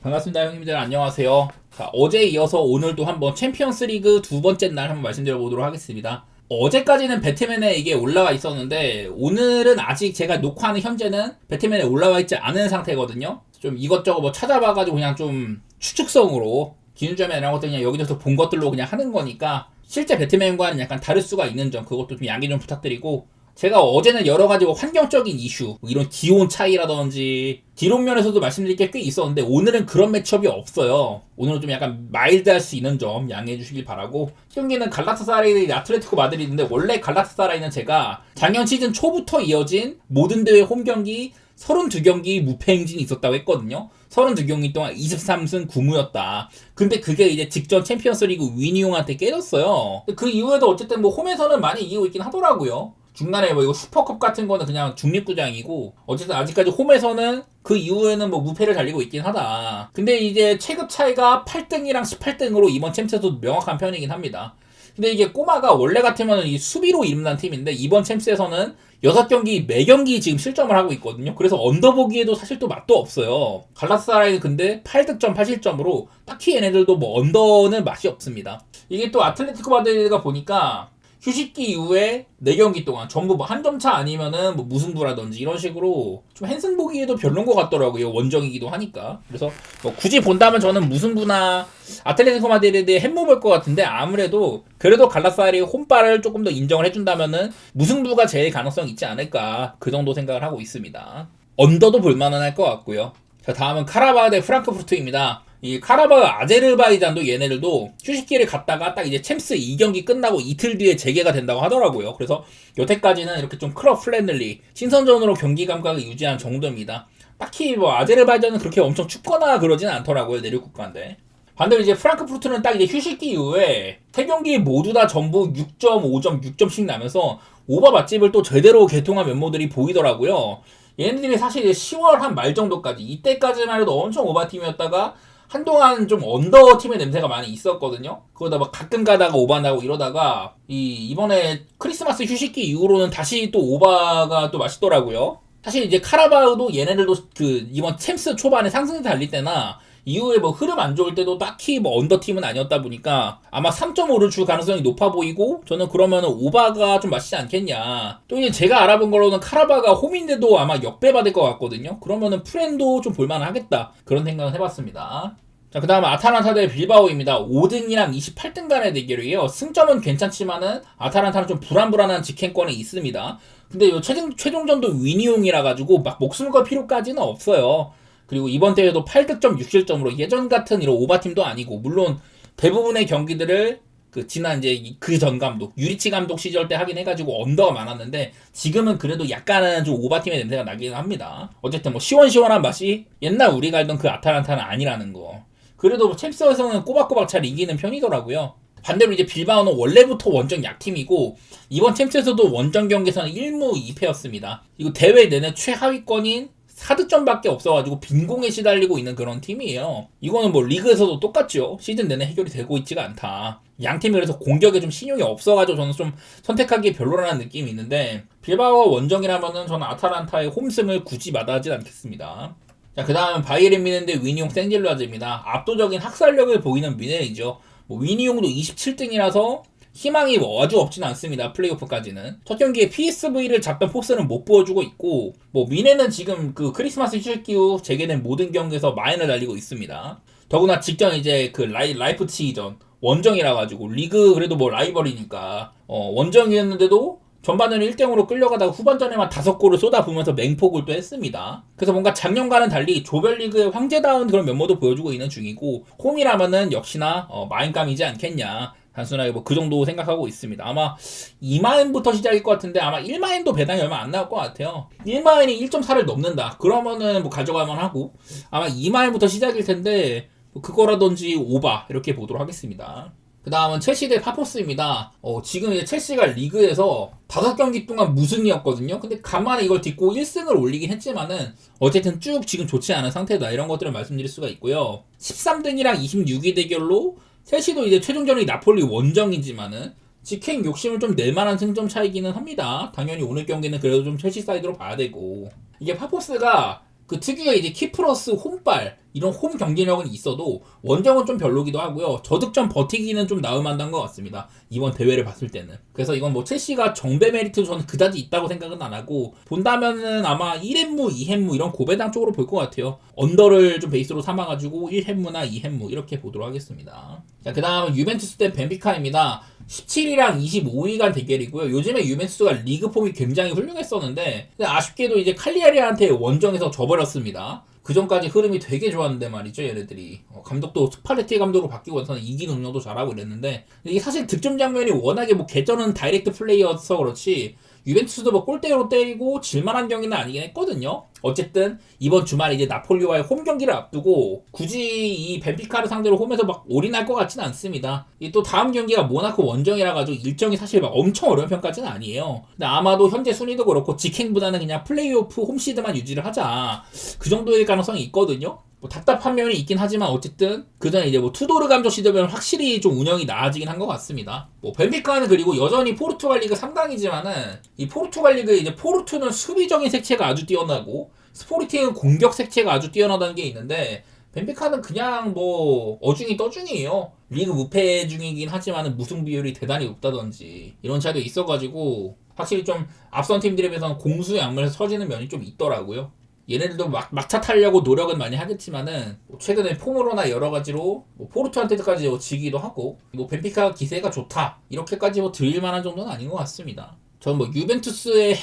반갑습니다, 형님들. 안녕하세요. 자, 어제에 이어서 오늘도 한번 챔피언스 리그 두 번째 날 한번 말씀드려 보도록 하겠습니다. 어제까지는 배트맨에 이게 올라와 있었는데 오늘은 아직 제가 녹화하는 현재는 배트맨에 올라와 있지 않은 상태거든요. 좀 이것저것 뭐 찾아봐가지고 그냥 좀 추측성으로 기준점이나 이런 것들 그냥 여기저기서 본 것들로 그냥 하는 거니까 실제 배트맨과는 약간 다를 수가 있는 점, 그것도 좀 양해 좀 부탁드리고, 제가 어제는 여러가지 환경적인 이슈, 뭐 이런 기온 차이라든지 디론 면에서도 말씀드릴 게 꽤 있었는데 오늘은 그런 매치업이 없어요. 오늘은 좀 약간 마일드할 수 있는 점 양해해 주시길 바라고, 경기는 갈라타사라이 아틀레티코 마드리드인데, 원래 갈라타사라이는 제가 작년 시즌 초부터 이어진 모든 대회 홈경기 32경기 무패 행진이 있었다고 했거든요. 32경기 동안 23승 9무였다. 근데 그게 이제 직전 챔피언스 리그 위니용한테 깨졌어요. 그 이후에도 어쨌든 뭐 홈에서는 많이 이기고 있긴 하더라고요. 중간에 뭐 이거 슈퍼컵 같은 거는 그냥 중립구장이고, 어쨌든 아직까지 홈에서는 그 이후에는 뭐 무패를 달리고 있긴 하다. 근데 이제 체급 차이가 8등이랑 18등으로 이번 챔스에서도 명확한 편이긴 합니다. 근데 이게 꼬마가 원래 같으면 이 수비로 이름난 팀인데 이번 챔스에서는 6경기 매경기 지금 실점을 하고 있거든요. 그래서 언더보기에도 사실 또 맛도 없어요. 갈라타사라이는 근데 8득점 8실점으로 딱히 얘네들도 뭐 언더는 맛이 없습니다. 이게 또 아틀레티코 마드리드가 보니까 휴식기 이후에 4경기 동안 전부 뭐 한 점 차 아니면은 뭐 무승부라든지 이런 식으로 좀 핸승 보기에도 별론 것 같더라고요. 원정이기도 하니까. 그래서 뭐 굳이 본다면 저는 무승부나 아틀레티코 마드리드에 햄모 볼 것 같은데, 아무래도 그래도 갈라사리 홈발을 조금 더 인정을 해준다면은 무승부가 제일 가능성이 있지 않을까, 그 정도 생각을 하고 있습니다. 언더도 볼만은 할 것 같고요. 자, 다음은 카라바흐 대 프랑크푸르트입니다. 이 카라바흐 아제르바이잔도 얘네들도 휴식기를 갔다가 딱 이제 챔스 2경기 끝나고 이틀 뒤에 재개가 된다고 하더라고요. 그래서 여태까지는 이렇게 좀 클럽 플랜들리 신선전으로 경기 감각을 유지한 정도입니다. 딱히 뭐 아제르바이잔은 그렇게 엄청 춥거나 그러진 않더라고요. 내륙 국가인데. 반대로 이제 프랑크푸르트는 딱 이제 휴식기 이후에 3경기 모두 다 전부 6점, 5점, 6점씩 나면서 오버 맛집을 또 제대로 개통한 면모들이 보이더라고요. 얘네들이 사실 10월 한 말 정도까지, 이때까지만 해도 엄청 오버팀이었다가 한동안 좀 언더 팀의 냄새가 많이 있었거든요. 그러다 막 가끔 가다가 오바 나고 이러다가 이번에 크리스마스 휴식기 이후로는 다시 또 오바가 또 맛있더라고요. 사실 이제 카라바흐도 얘네들도 그 이번 챔스 초반에 상승세 달릴 때나 이후에 뭐 흐름 안 좋을 때도 딱히 뭐 언더 팀은 아니었다 보니까 아마 3.5를 줄 가능성이 높아 보이고, 저는 그러면은 오바가 좀 맛있지 않겠냐. 또 이제 제가 알아본 거로는 카라바가 홈인데도 아마 역배받을 것 같거든요. 그러면은 프렌도 좀 볼만 하겠다, 그런 생각을 해봤습니다. 자, 그 다음 아탈란타 대 빌바오입니다. 5등이랑 28등 간의 대결이에요. 승점은 괜찮지만은 아탈란타는 좀 불안불안한 직행권에 있습니다. 근데 요 최종전도 위니용이라 가지고 막 목숨 걸 필요까지는 없어요. 그리고 이번 대회도 8득점 6실점으로 예전 같은 이런 오바팀도 아니고, 물론 대부분의 경기들을 지난 이제 그 전 감독 유리치 감독 시절 때 하긴 해가지고 언더가 많았는데, 지금은 그래도 약간은 좀 오바팀의 냄새가 나긴 합니다. 어쨌든 뭐 시원시원한 맛이 옛날 우리가 알던 그 아탈란타는 아니라는 거. 그래도 뭐 챔스에서는 꼬박꼬박 잘 이기는 편이더라고요. 반대로 이제 빌바오는 원래부터 원정 약팀이고 이번 챔스에서도 원정 경기에서는 1무 2패였습니다. 이거 대회 내내 최하위권인 4득점밖에 없어가지고 빈공에 시달리고 있는 그런 팀이에요. 이거는 뭐 리그에서도 똑같죠. 시즌 내내 해결이 되고 있지가 않다. 양 팀이 그래서 공격에 좀 신용이 없어가지고 저는 좀 선택하기 별로라는 느낌이 있는데, 빌바오가 원정이라면은 저는 아탈란타의 홈승을 굳이 마다하진 않겠습니다. 자, 그 다음은 바이에른 뮌헨 대 위니용 생젤라즈입니다. 압도적인 학살력을 보이는 뮌헨이죠. 뭐 위니용도 27등이라서 희망이 뭐 아주 없진 않습니다. 플레이오프까지는. 첫 경기에 PSV를 잡던 포스는 못 보여주고 있고, 뭐 뮌헨은 지금 그 크리스마스 휴식기 후 재개된 모든 경기에서 마인을 달리고 있습니다. 더구나 직전 이제 그 라이프치히전 원정이라 가지고 리그 그래도 뭐 라이벌이니까 원정이었는데도 전반전에 1대0으로 끌려가다가 후반전에만 5골을 쏟아부으면서 맹폭을 또 했습니다. 그래서 뭔가 작년과는 달리 조별리그의 황제다운 그런 면모도 보여주고 있는 중이고, 홈이라면은 역시나 마인감이지 않겠냐, 단순하게 뭐 그 정도 생각하고 있습니다. 아마 2마인부터 시작일 것 같은데 아마 1마인도 배당이 얼마 안 나올 것 같아요. 1마인이 1.4를 넘는다 그러면은 뭐 가져갈만 하고, 아마 2마인부터 시작일 텐데 뭐 그거라든지 오바 이렇게 보도록 하겠습니다. 그 다음은 첼시 대 파포스입니다. 지금 이제 첼시가 리그에서 5경기 동안 무승이었거든요. 근데 간만에 이걸 딛고 1승을 올리긴 했지만은 어쨌든 쭉 지금 좋지 않은 상태다, 이런 것들을 말씀드릴 수가 있고요. 13등이랑 26위 대결로 첼시도 이제 최종전이 나폴리 원정이지만은 직행 욕심을 좀 낼만한 승점 차이기는 합니다. 당연히 오늘 경기는 그래도 좀 첼시 사이드로 봐야 되고, 이게 파포스가 그 특유의 이제 키 플러스 홈발 이런 홈 경기력은 있어도 원정은 좀 별로기도 하고요. 저득점 버티기는 좀 나음한다는 것 같습니다. 이번 대회를 봤을 때는. 그래서 이건 뭐 첼시가 정배 메리트도 저는 그다지 있다고 생각은 안 하고 본다면은 아마 1햄무, 2햄무 이런 고배당 쪽으로 볼 것 같아요. 언더를 좀 베이스로 삼아가지고 1햄무나 2햄무 이렇게 보도록 하겠습니다. 자, 그 다음은 유벤투스 대 벤피카입니다. 17위랑 25위 간 대결이고요. 요즘에 유벤투스가 리그 폼이 굉장히 훌륭했었는데 아쉽게도 이제 칼리아리한테 원정에서 져버렸습니다. 그 전까지 흐름이 되게 좋았는데 말이죠, 얘네들이. 감독도 스팔레티 감독으로 바뀌고 나서는 이긴 운영도 잘하고 이랬는데 이게 사실 득점 장면이 워낙에 뭐 개쩌는 다이렉트 플레이여서 그렇지 유벤투스도 뭐 골대로 때리고 질만한 경기는 아니긴 했거든요. 어쨌든 이번 주말에 이제 나폴리와의 홈 경기를 앞두고 굳이 이 벤피카를 상대로 홈에서 막 올인할 것 같지는 않습니다. 이 또 다음 경기가 모나코 원정이라 가지고 일정이 사실 막 엄청 어려운 편까지는 아니에요. 근데 아마도 현재 순위도 그렇고 직행보다는 그냥 플레이오프 홈시드만 유지를 하자 그 정도일 가능성이 있거든요. 뭐 답답한 면이 있긴 하지만 어쨌든 그전에 이제 뭐 투도르 감독 시절면 확실히 좀 운영이 나아지긴 한 것 같습니다. 뭐 벤피카는 그리고 여전히 포르투갈 리그 3강이지만은 이 포르투갈 리그 이제 포르투는 수비적인 색채가 아주 뛰어나고 스포르팅은 공격 색채가 아주 뛰어나다는 게 있는데 벤피카는 그냥 뭐 어중이 떠중이에요. 리그 무패 중이긴 하지만은 무승 비율이 대단히 높다든지 이런 차이도 있어가지고 확실히 좀 앞선 팀들에 비해서는 공수양면에서 처지는 면이 좀 있더라고요. 얘네들도 막차 타려고 노력은 많이 하겠지만은 최근에 폼으로나 여러 가지로 뭐 포르투한테까지 지기도 하고 뭐 벤피카 기세가 좋다 이렇게까지 뭐 드릴 만한 정도는 아닌 것 같습니다. 저는 뭐 유벤투스의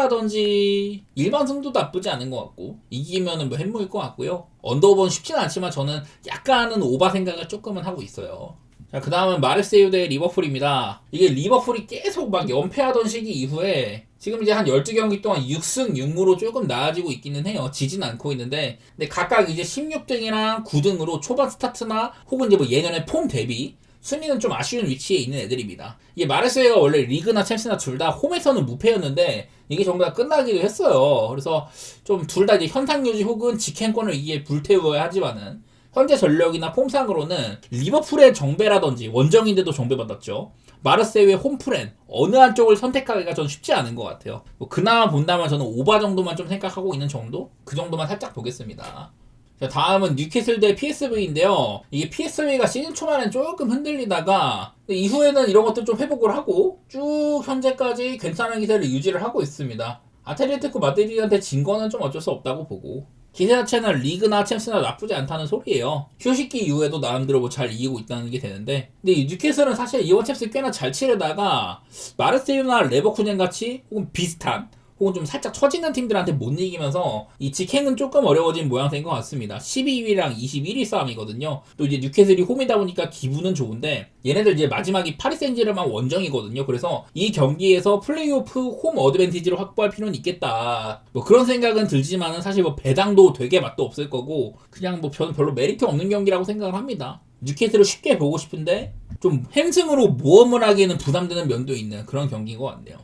햄무라든지 일반 승도 나쁘지 않은 것 같고 이기면은 뭐 햄무일 것 같고요. 언더오버는 쉽지는 않지만 저는 약간은 오바 생각을 조금은 하고 있어요. 자, 그 다음은 마르세유 대 리버풀입니다. 이게 리버풀이 계속 막 연패하던 시기 이후에 지금 이제 한 12경기 동안 6승 6무로 조금 나아지고 있기는 해요. 지진 않고 있는데 근데 각각 이제 16등이랑 9등으로 초반 스타트나 혹은 이제 뭐 예년의 폼 대비 순위는 좀 아쉬운 위치에 있는 애들입니다. 이게 마르세유가 원래 리그나 챔스나 둘 다 홈에서는 무패였는데 이게 전부 다 끝나기도 했어요. 그래서 좀 둘 다 이제 현상 유지 혹은 직행권을 이게 불태워야 하지만은 현재 전력이나 폼상으로는 리버풀의 정배라든지 원정인데도 정배받았죠. 마르세유의 홈프렌 어느 한쪽을 선택하기가 전 쉽지 않은 것 같아요. 뭐 그나마 본다면 저는 오바 정도만 좀 생각하고 있는 정도? 그 정도만 살짝 보겠습니다. 자, 다음은 뉴캐슬 대 PSV인데요. 이게 PSV가 시즌 초반엔 조금 흔들리다가 이후에는 이런 것들 좀 회복을 하고 쭉 현재까지 괜찮은 기세를 유지를 하고 있습니다. 아틀레티코 마드리드한테 진 거는 좀 어쩔 수 없다고 보고 기세 자체는 리그나 챔스나 나쁘지 않다는 소리예요. 휴식기 이후에도 나름대로 뭐 잘 이기고 있다는 게 되는데 근데 이 뉴캐슬은 사실 이번 챔스 꽤나 잘 치르다가 마르세유나 레버쿠젠 같이 혹은 비슷한 혹은 좀 살짝 처지는 팀들한테 못 이기면서 이 직행은 조금 어려워진 모양새인 것 같습니다. 12위랑 21위 싸움이거든요. 또 이제 뉴캐슬이 홈이다 보니까 기분은 좋은데 얘네들 이제 마지막이 파리 생제르맹 원정이거든요. 그래서 이 경기에서 플레이오프 홈 어드밴티지를 확보할 필요는 있겠다. 뭐 그런 생각은 들지만은 사실 뭐 배당도 되게 맛도 없을 거고 그냥 뭐 저는 별로 메리트 없는 경기라고 생각을 합니다. 뉴캐슬을 쉽게 보고 싶은데 좀 햄승으로 모험을 하기에는 부담되는 면도 있는 그런 경기인 것 같네요.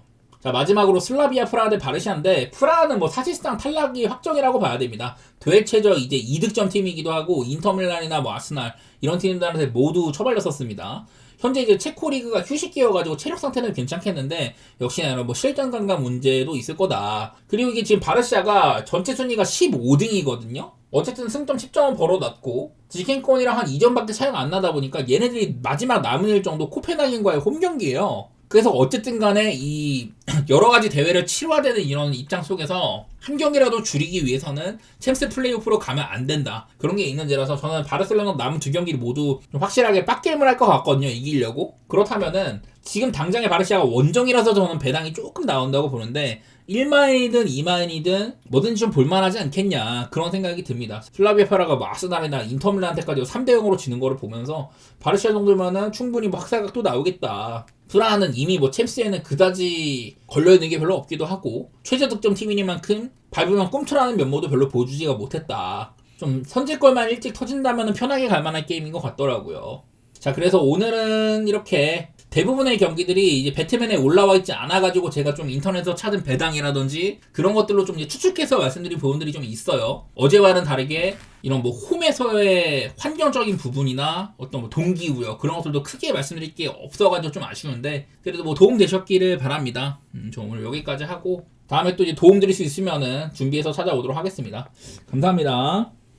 자, 마지막으로 슬라비아 프라하 대 바르샤인데 프라하는 뭐 사실상 탈락이 확정이라고 봐야 됩니다. 대회 최저 이제 2득점 팀이기도 하고 인터밀란이나 뭐 아스날 이런 팀들한테 모두 처발렸었습니다. 현재 이제 체코 리그가 휴식기여가지고 체력 상태는 괜찮겠는데 역시나 뭐 실전 감각 문제도 있을 거다. 그리고 이게 지금 바르샤가 전체 순위가 15등이거든요. 어쨌든 승점 10점은 벌어놨고 직행권이랑 한 2점밖에 차이가 안 나다 보니까 얘네들이 마지막 남은 일정도 코펜하겐과의 홈 경기예요. 그래서 어쨌든 간에 이 여러 가지 대회를 치러야 되는 이런 입장 속에서 한 경기라도 줄이기 위해서는 챔스 플레이오프로 가면 안 된다. 그런 게 있는지라서 저는 바르셀로나 남은 두 경기를 모두 좀 확실하게 빡게임을 할 것 같거든요. 이기려고. 그렇다면은 지금 당장의 바르시아가 원정이라서 저는 배당이 조금 나온다고 보는데 1만이든 2만이든 뭐든지 좀 볼만하지 않겠냐 그런 생각이 듭니다. 슬라비아 프라하가 뭐 아스날이나 인터밀란한테까지 3대0으로 지는 거를 보면서 바르시아 정도면은 충분히 뭐 학사각도 나오겠다. 프라하는 이미 뭐 챔스에는 그다지 걸려있는 게 별로 없기도 하고 최저 득점 팀이니만큼 밟으면 꿈틀하는 면모도 별로 보여주지가 못했다. 좀 선제골만 일찍 터진다면 편하게 갈만한 게임인 것 같더라고요. 자, 그래서 오늘은 이렇게 대부분의 경기들이 이제 배트맨에 올라와 있지 않아가지고 제가 좀 인터넷에서 찾은 배당이라든지 그런 것들로 좀 이제 추측해서 말씀드린 부분들이 좀 있어요. 어제와는 다르게 이런 뭐 홈에서의 환경적인 부분이나 어떤 뭐 동기부여 그런 것들도 크게 말씀드릴 게 없어가지고 좀 아쉬운데 그래도 뭐 도움 되셨기를 바랍니다. 저 오늘 여기까지 하고 다음에 또 이제 도움 드릴 수 있으면은 준비해서 찾아오도록 하겠습니다. 감사합니다.